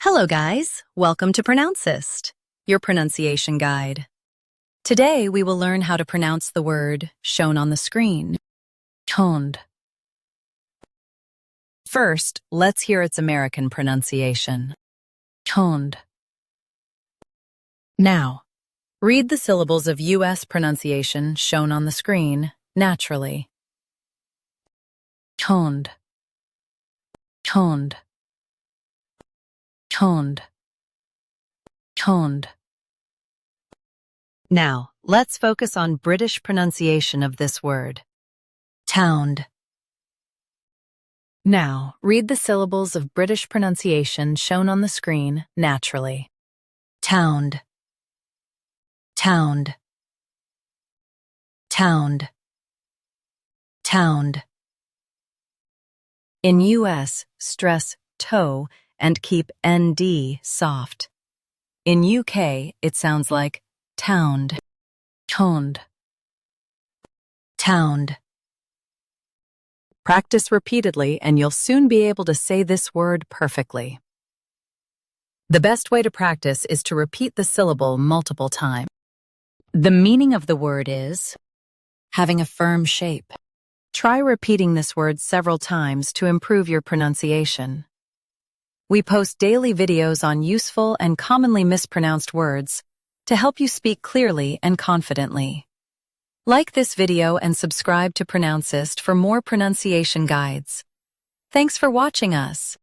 Hello guys, welcome to Pronouncist, your pronunciation guide. Today we will learn how to pronounce the word shown on the screen, toned. First, let's hear its American pronunciation, toned. Now, read the syllables of U.S. pronunciation shown on the screen naturally. Toned, toned, toned, toned. Now, let's focus on British pronunciation of this word, towned. Now, read the syllables of British pronunciation shown on the screen naturally. Towned, towned, towned, towned. In U.S., stress toe and keep ND soft. In UK, it sounds like towned, toned, towned. Practice repeatedly and you'll soon be able to say this word perfectly. The best way to practice is to repeat the syllable multiple times. The meaning of the word is having a firm shape. Try repeating this word several times to improve your pronunciation. We post daily videos on useful and commonly mispronounced words to help you speak clearly and confidently. Like this video and subscribe to Pronouncist for more pronunciation guides. Thanks for watching us.